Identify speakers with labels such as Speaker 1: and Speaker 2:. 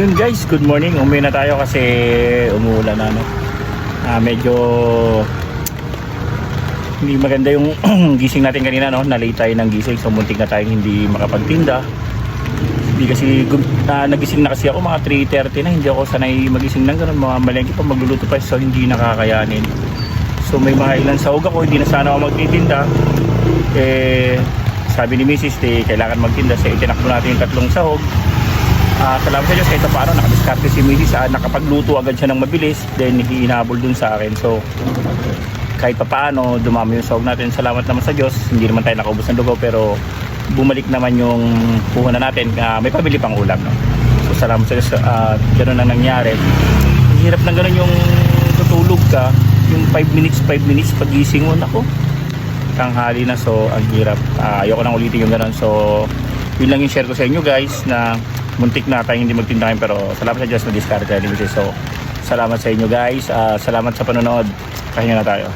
Speaker 1: Yun guys, good morning. Umuwi na tayo kasi umuulan na, no? Medyo hindi maganda yung gising natin kanina, no? Na-late tayo ng gising, so muntik na tayong hindi makapagtinda. Hindi kasi nagising na kasi ako mga 3:30 na. Hindi ako sanay magising ng ganun, mga malengke pa, magluluto pa, so hindi nakakayanin. So may mga ilan sahog ako, hindi na sana ako magtitinda. Sabi ni Mrs. kailangan magtinda, so itinakbo natin yung 3 sahog. Salamat sa Diyos, kahit paano nakadiskarte si Mrs. Nakapagluto agad siya ng mabilis, then hinabol dun sa akin. So kahit paano dumami yung sahog natin. Salamat naman sa Diyos, hindi naman tayo nakaubos ng dugo, pero bumalik naman yung puhunan natin. May pabili pang ulam, no? So salamat sa Diyos, gano'n ang nangyari. Ang hirap na gano'n yung tutulog ka, yung 5 minutes pagising mo, nako, tanghali na, so ang hirap. Ayoko nang ulitin yung gano'n. So yun lang yung share ko sa inyo guys, na muntik na tayong hindi magtindahan, pero salamat sa Diyos na discard tayo. So salamat sa inyo guys, salamat sa panonood. Pahinga na tayo.